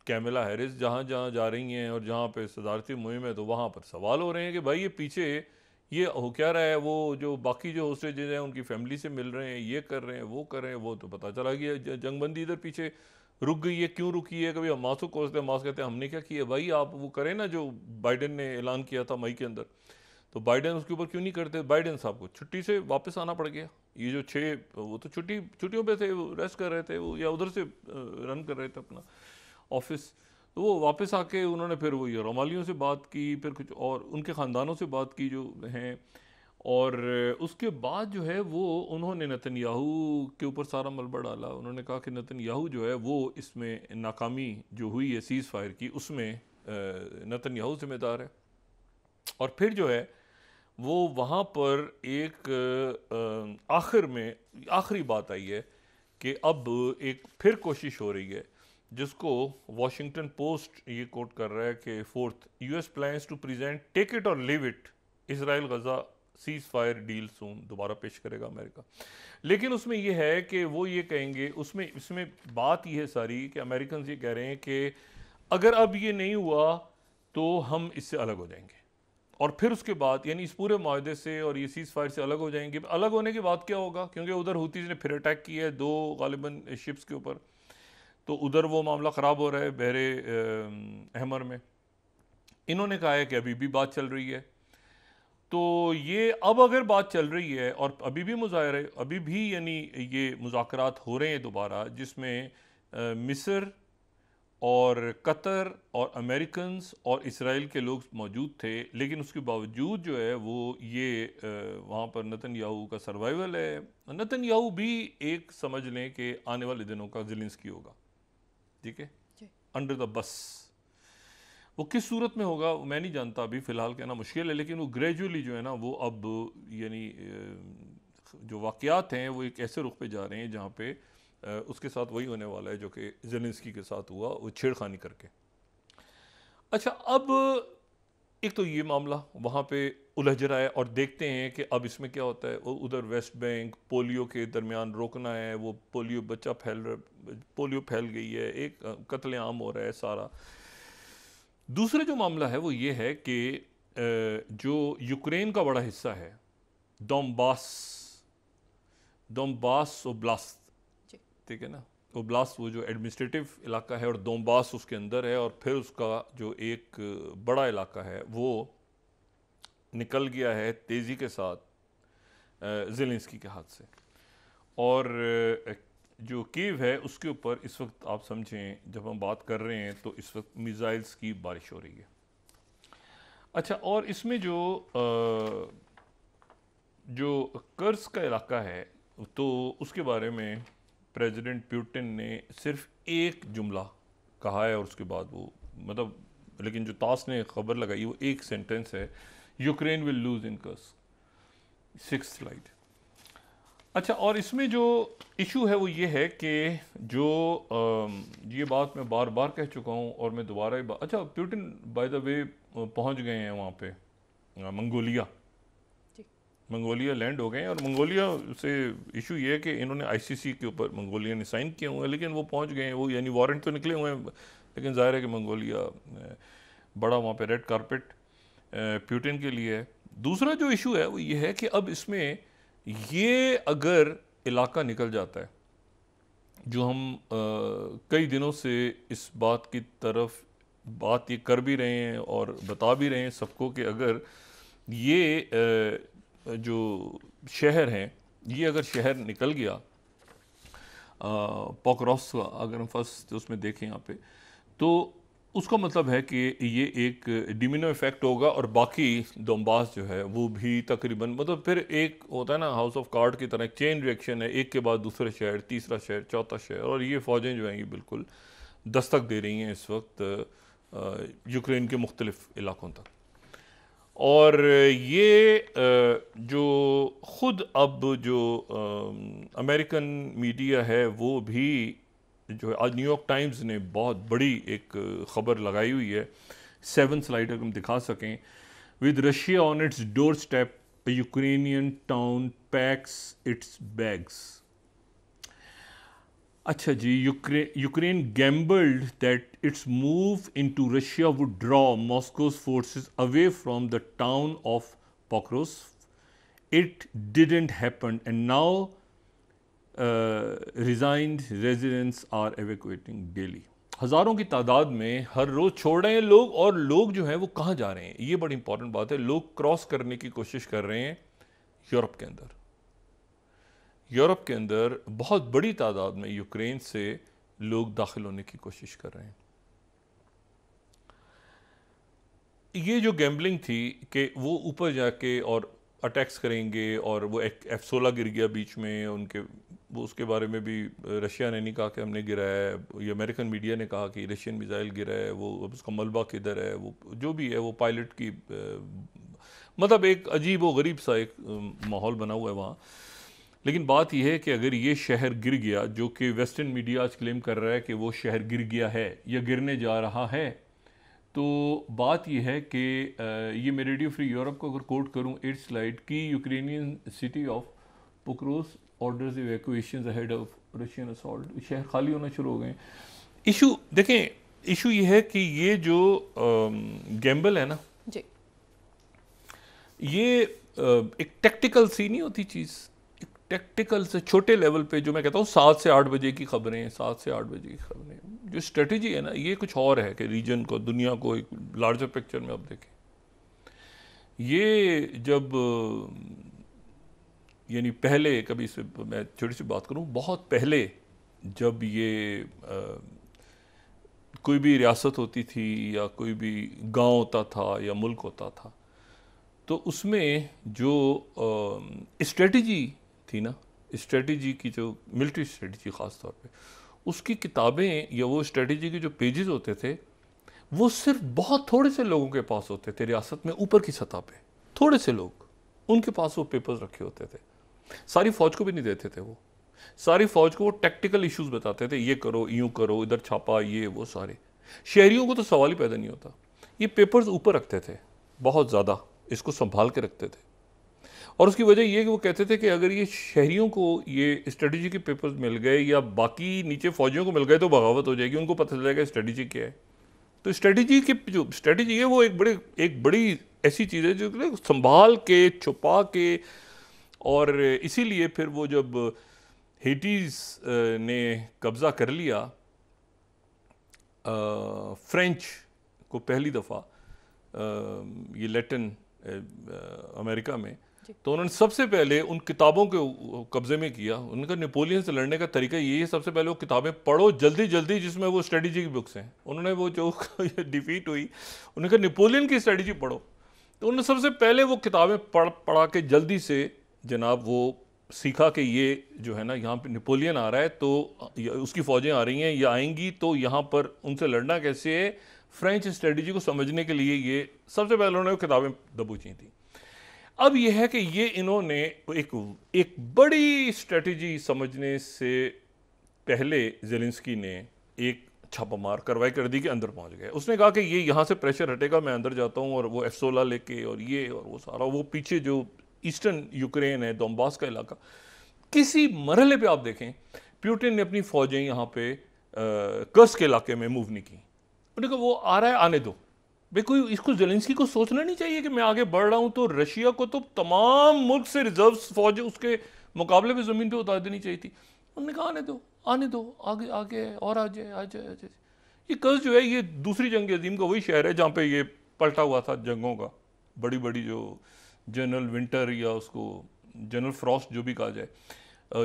Kamala Harris जहाँ जहाँ जा रही हैं और जहाँ पे सदारती मुहिम है, तो वहाँ पर सवाल हो रहे हैं कि भाई ये पीछे ये हो क्या रहा है। वो जो बाकी जो होस्टेजेस हैं उनकी फैमिली से मिल रहे हैं, ये कर रहे हैं, वो कर रहे हैं, वो तो पता चला कि जंगबंदी इधर पीछे रुक गई है। क्यों रुकी है? कभी हमास को कोसते हैं, हमास कहते हैं हमने क्या किया भाई, आप वो करें ना जो बाइडेन ने ऐलान किया था मई के अंदर। तो बाइडेन उसके ऊपर क्यों नहीं करते? बाइडेन साहब को छुट्टी से वापस आना पड़ गया। ये जो वो तो छुट्टियों पे थे, वो रेस्ट कर रहे थे, वो या उधर से रन कर रहे थे अपना ऑफिस। तो वो वापस आके उन्होंने फिर वो ये रोमालियों से बात की, फिर कुछ और उनके ख़ानदानों से बात की जो हैं। और उसके बाद जो है वो उन्होंने नेतन्याहू के ऊपर सारा मलबा डाला। उन्होंने कहा कि नेतन्याहू जो है वो इसमें नाकामी जो हुई है सीज़ फायर की, उसमें नेतन्याहू जिम्मेदार है। और फिर जो है वो वहाँ पर एक आखिर में आखिरी बात आई है कि अब एक फिर कोशिश हो रही है, जिसको वॉशिंगटन पोस्ट ये कोट कर रहा है कि fourth US plans to present take it और leave it Israel Gaza ceasefire deal soon, दोबारा पेश करेगा अमेरिका। लेकिन उसमें यह है कि वो ये कहेंगे, उसमें इसमें बात यह है सारी कि अमेरिकन ये कह रहे हैं कि अगर अब ये नहीं हुआ तो हम इससे अलग हो जाएंगे। और फिर उसके बाद यानी इस पूरे माहदे से और ये सीज़ फायर से अलग हो जाएंगे। अलग होने के बाद क्या होगा? क्योंकि उधर हूतीज़ ने फिर अटैक किया है 2 गालिबन शिप्स के ऊपर, तो उधर वो मामला ख़राब हो रहा है बहरे अहमर में। इन्होंने कहा है कि अभी भी बात चल रही है। तो ये अब अगर बात चल रही है और अभी भी मुज़ाहरे, अभी भी यानी ये मुज़ाकरात हो रहे हैं दोबारा, जिसमें मिस्र और कतर और अमेरिकन्स और इसराइल के लोग मौजूद थे, लेकिन उसके बावजूद जो है वो ये वहाँ पर नेतन्याहू का सर्वाइवल है। नेतन्याहू भी एक समझ लें कि आने वाले दिनों का ज़ेलेंस्की होगा, ठीक है, अंडर द बस। वो किस सूरत में होगा मैं नहीं जानता, अभी फ़िलहाल कहना मुश्किल है, लेकिन वो ग्रेजुअली जो है ना वो अब यानी जो वाक़यात हैं वो एक ऐसे रुख पे जा रहे हैं जहाँ पे उसके साथ वही होने वाला है जो कि ज़ेलेंस्की के साथ हुआ, वो छेड़खानी करके। अच्छा, अब एक तो ये मामला वहाँ पे उलझ रहा है और देखते हैं कि अब इसमें क्या होता है। वो उधर वेस्ट बैंक पोलियो के दरमियान रोकना है, वो पोलियो बच्चा पोलियो फैल गई है, एक कत्लेआम हो रहा है सारा। दूसरा जो मामला है वो ये है कि जो यूक्रेन का बड़ा हिस्सा है डोंबास डोंबास ओब्लास्ट, ठीक है ना, ओब्लास्ट वो जो एडमिनिस्ट्रेटिव इलाका है और डोंबास उसके अंदर है, और फिर उसका जो एक बड़ा इलाका है वो निकल गया है तेज़ी के साथ ज़ेलेंस्की के हाथ से। और जो कीव है उसके ऊपर इस वक्त आप समझें जब हम बात कर रहे हैं तो इस वक्त मिसाइल्स की बारिश हो रही है। अच्छा, और इसमें जो कर्स का इलाका है तो उसके बारे में प्रेसिडेंट पुतिन ने सिर्फ एक जुमला कहा है और उसके बाद वो मतलब, लेकिन जो तास ने खबर लगाई वो एक सेंटेंस है, Ukraine will lose in Kursk. 6th slide. अच्छा, और इसमें जो इशू है वो ये है कि जो ये बात मैं बार बार कह चुका हूँ और मैं दोबारा ही अच्छा, पुतिन बाय द वे पहुँच गए हैं वहाँ पे मंगोलिया लैंड हो गए हैं। और मंगोलिया से इशू ये है कि इन्होंने आईसीसी के ऊपर मंगोलिया ने साइन किए हुए हैं, लेकिन वो पहुँच गए हैं, वो यानी वारंट तो निकले हुए हैं, लेकिन ज़ाहिर है कि मंगोलिया बड़ा वहाँ पे रेड कारपेट पुतिन के लिए है। दूसरा जो इशू है वो ये है कि अब इसमें ये अगर इलाका निकल जाता है, जो हम कई दिनों से इस बात की तरफ बात ये कर भी रहे हैं और बता भी रहे हैं सबको कि अगर ये जो शहर हैं, ये अगर शहर निकल गया पोक्रोस का, अगर हम फर्स्ट उसमें देखें यहाँ पे, तो उसका मतलब है कि ये एक डिमिनो इफेक्ट होगा और बाकी दोंबास जो है वो भी तकरीबन मतलब फिर एक होता है ना हाउस ऑफ कार्ड की तरह, चेन रिएक्शन है, एक के बाद दूसरा शहर, तीसरा शहर, चौथा शहर, और ये फ़ौजें जो हैं ये बिल्कुल दस्तक दे रही हैं इस वक्त यूक्रेन के मुख्तलिफ इलाकों तक। और ये जो ख़ुद अब जो अमेरिकन मीडिया है वो भी जो है, आज न्यूयॉर्क टाइम्स ने बहुत बड़ी एक ख़बर लगाई हुई है, 7 स्लाइड अगर हम दिखा सकें, with Russia on it's door step Ukrainian town PACS it's bags. अच्छा जी, Ukraine gambled that its move into Russia would draw Moscow's forces away from the town of Pokrovsk. It didn't happen, and now resigned residents are evacuating daily. हज़ारों की तादाद में हर रोज़ छोड़ रहे हैं लोग, और लोग जो हैं वो कहाँ जा रहे हैं, ये बड़ी इंपॉर्टेंट बात है। लोग क्रॉस करने की कोशिश कर रहे हैं यूरोप के अंदर। यूरोप के अंदर बहुत बड़ी तादाद में यूक्रेन से लोग दाखिल होने की कोशिश कर रहे हैं। ये जो गैम्बलिंग थी कि वो ऊपर जाके और अटैक्स करेंगे, और वो एक F-16 गिर गया बीच में उनके, वो उसके बारे में भी रशिया ने नहीं कहा कि हमने गिराया है, ये अमेरिकन मीडिया ने कहा कि रशियन मिसाइल गिरा है, वो उसका मलबा किधर है, वो जो भी है वो पायलट की मतलब एक अजीब व गरीब सा एक माहौल बना हुआ है वहाँ। लेकिन बात यह है कि अगर ये शहर गिर गया, जो कि वेस्टर्न मीडिया आज क्लेम कर रहा है कि वो शहर गिर गया है या गिरने जा रहा है, तो बात यह है कि ये मैं रेडियो फ्री यूरोप को अगर कोट करूं 8 स्लाइड की, Ukrainian city of Pokrovsk orders evacuations ahead of Russian assault, शहर खाली होना शुरू हो गए। इशू देखें, इशू ये है कि ये जो गैम्बल है ना जी, ये एक टेक्टिकल सी नहीं होती चीज़, एक टेक्टिकल से छोटे लेवल पे, जो मैं कहता हूँ 7 से 8 बजे की खबरें, 7 से 8 बजे की खबरें, जो स्ट्रेटजी है ना, ये कुछ और है कि रीजन को, दुनिया को एक लार्जर पिक्चर में आप देखें। ये जब यानी पहले कभी, इस मैं छोटी सी बात करूँ, बहुत पहले जब ये कोई भी रियासत होती थी या कोई भी गांव होता था या मुल्क होता था, तो उसमें जो स्ट्रेटजी थी ना, स्ट्रेटजी की जो मिलिट्री स्ट्रेटजी ख़ास तौर पे, उसकी किताबें या वो स्ट्रेटजी के जो पेजेस होते थे, वो सिर्फ बहुत थोड़े से लोगों के पास होते थे रियासत में, ऊपर की सतह पे थोड़े से लोग, उनके पास वो पेपर्स रखे होते थे। सारी फौज को भी नहीं देते थे वो, सारी फौज को वो टेक्टिकल इश्यूज बताते थे, ये करो, यूं करो, इधर छापा, ये वो सारे। शहरियों को तो सवाल ही पैदा नहीं होता, ये पेपर्स ऊपर रखते थे बहुत ज़्यादा, इसको संभाल के रखते थे। और उसकी वजह ये कि वो कहते थे कि अगर ये शहरियों को ये स्ट्रेटजी के पेपर्स मिल गए या बाकी नीचे फौजियों को मिल गए तो बगावत हो जाएगी, उनको पता चल जाएगा स्ट्रेटजी क्या है। तो स्ट्रेटजी की जो स्ट्रेटजी है वो एक बड़ी ऐसी चीज़ है जो संभाल के, छुपा के, और इसीलिए फिर वो जब हेटीज़ ने कब्ज़ा कर लिया फ्रेंच को पहली दफ़ा ये लैटिन अमेरिका में, तो उन्होंने सबसे पहले उन किताबों के कब्जे में किया। उनका नेपोलियन से लड़ने का तरीका यही है, सबसे पहले वो किताबें पढ़ो जल्दी जल्दी जिसमें वो स्ट्रेटजी की बुक्स हैं। उन्होंने वो जो डिफीट हुई, उन्होंने कहा नेपोलियन की स्ट्रेटजी पढ़ो, तो उन्होंने सबसे पहले वो किताबें पढ़ा के जल्दी से जनाब वो सीखा कि ये जो है ना, यहाँ पे नेपोलियन आ रहा है तो उसकी फ़ौजें आ रही हैं या आएंगी, तो यहाँ पर उनसे लड़ना कैसे है। फ्रेंच स्ट्रेटजी को समझने के लिए ये सबसे पहले उन्होंने वो किताबें दबोची थी। अब यह है कि ये इन्होंने एक बड़ी स्ट्रेटजी समझने से पहले ज़ेलेंस्की ने एक छापामार कार्रवाई कर दी कि अंदर पहुंच गए। उसने कहा कि ये यहाँ से प्रेशर हटेगा, मैं अंदर जाता हूँ, और वो F-16 लेके और ये और वो सारा, वो पीछे जो ईस्टर्न यूक्रेन है, दोनबास का इलाका, किसी मरहले पे आप देखें पुतिन ने अपनी फौजें यहाँ पे कर्स्क के इलाके में मूव नहीं की। उन्होंने कहा वो आ रहा है, आने दो भाई, कोई इसको ज़ेलेंस्की को सोचना नहीं चाहिए कि मैं आगे बढ़ रहा हूँ तो रशिया को तो तमाम मुल्क से रिजर्व फौज उसके मुकाबले में ज़मीन पे उतार देनी चाहिए थी। उन्होंने कहा आने दो, आगे आगे और आ जाए। ये कर्ज जो है, ये दूसरी जंग अजीम का वही शहर है जहाँ पे ये पलटा हुआ था जंगों का, बड़ी बड़ी जो जनरल विंटर या उसको जनरल फ्रॉस्ट जो भी कहा जाए,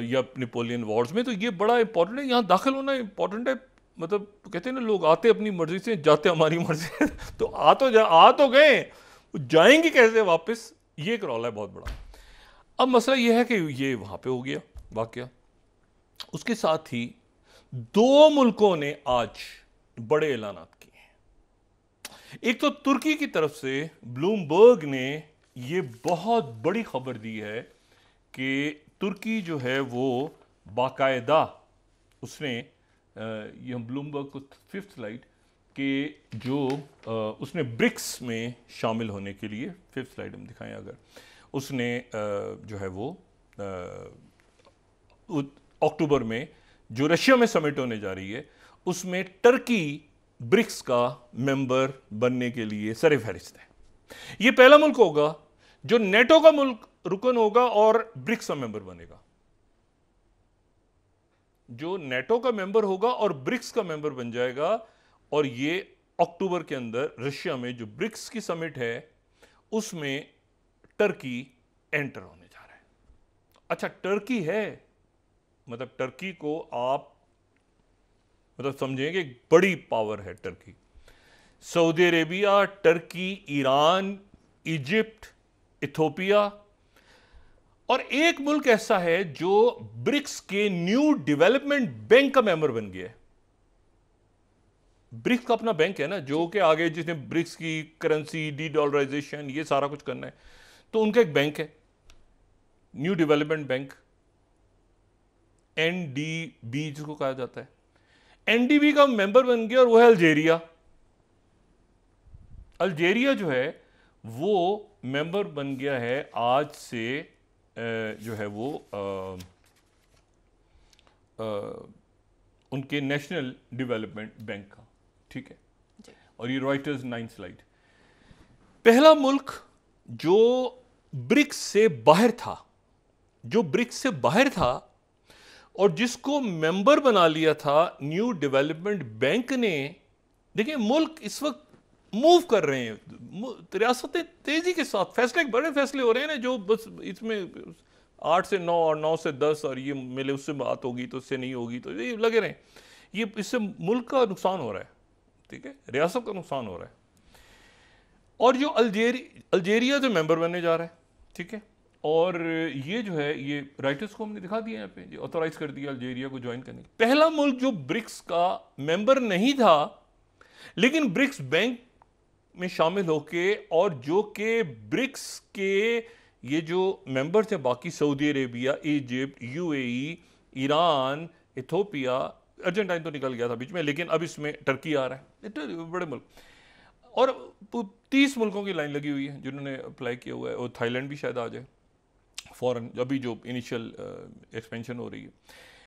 या नेपोलियन वॉर्स में। तो ये बड़ा इंपॉर्टेंट है, यहाँ दाखिल होना इंपॉर्टेंट है। मतलब कहते हैं ना, लोग आते अपनी मर्जी से, जाते हमारी मर्जी से। तो आ तो गए, जाएंगे कैसे वापस, ये एक रौला है बहुत बड़ा। अब मसला ये है कि ये वहां पे हो गया वाकया। उसके साथ ही दो मुल्कों ने आज बड़े ऐलानात किए हैं। एक तो तुर्की की तरफ से ब्लूमबर्ग ने ये बहुत बड़ी खबर दी है कि तुर्की जो है वो बाकायदा, उसने ये हम ब्लूमबर्ग को 5th स्लाइड के जो उसने ब्रिक्स में शामिल होने के लिए, 5th स्लाइड हम दिखाएं अगर, उसने जो है वो अक्टूबर में जो रशिया में समिट होने जा रही है, उसमें टर्की ब्रिक्स का मेंबर बनने के लिए सर-ए-फहरिस्त है। यह पहला मुल्क होगा जो नेटो का मुल्क रुकन होगा और ब्रिक्स का मेंबर बनेगा। जो नेटो का मेंबर होगा और ब्रिक्स का मेंबर बन जाएगा, और ये अक्टूबर के अंदर रशिया में जो ब्रिक्स की समिट है उसमें टर्की एंटर होने जा रहा है। अच्छा, टर्की है, मतलब टर्की को आप मतलब समझेंगे एक बड़ी पावर है Turkey. Saudi Arabia, Turkey, Iran, Egypt, Ethiopia, और एक मुल्क ऐसा है जो ब्रिक्स के न्यू डेवलपमेंट बैंक का मेंबर बन गया है। ब्रिक्स का अपना बैंक है ना, जो कि आगे जिसने ब्रिक्स की करेंसी डी डॉलराइजेशन ये सारा कुछ करना है, तो उनका एक बैंक है न्यू डेवलपमेंट बैंक, एनडीबी जिसको कहा जाता है। एनडीबी का मेंबर बन गया और वो है अल्जेरिया। अल्जेरिया जो है वो मेंबर बन गया है आज से जो है वो उनके नेशनल डेवलपमेंट बैंक का, ठीक है। और ये रॉयटर्स 9 स्लाइड। पहला मुल्क जो ब्रिक्स से बाहर था, और जिसको मेंबर बना लिया था न्यू डेवलपमेंट बैंक ने। देखिए, मुल्क इस वक्त मूव कर रहे हैं, रियासतें तेजी के साथ फैसले, बड़े फैसले हो रहे हैं ना, जो बस इसमें 8 से 9 और 9 से 10 और ये मिले उससे बात होगी तो उससे नहीं होगी, तो ये लगे रहे। ये इससे मुल्क का नुकसान हो रहा है, ठीक है, रियासत का नुकसान हो रहा है। और जो अल्जेरिया जो मेंबर बनने जा रहा है, ठीक है, और ये जो है ये राइटर्स को हमने दिखा दिया यहाँ पे, ऑथोराइज कर दिया अल्जेरिया को ज्वाइन करने। पहला मुल्क जो ब्रिक्स का मेंबर नहीं था लेकिन ब्रिक्स बैंक में शामिल होके, और जो के ब्रिक्स के ये जो मेंबर थे बाकी, Saudi Arabia, Egypt, UAE, Iran, Ethiopia, Argentine तो निकल गया था बीच में, लेकिन अब इसमें टर्की आ रहा है, तो बड़े मुल्क। और 30 मुल्कों की लाइन लगी हुई है जिन्होंने अप्लाई किया हुआ है, और थाईलैंड भी शायद आ जाए फॉरन, अभी जो इनिशियल एक्सपेंशन हो रही है।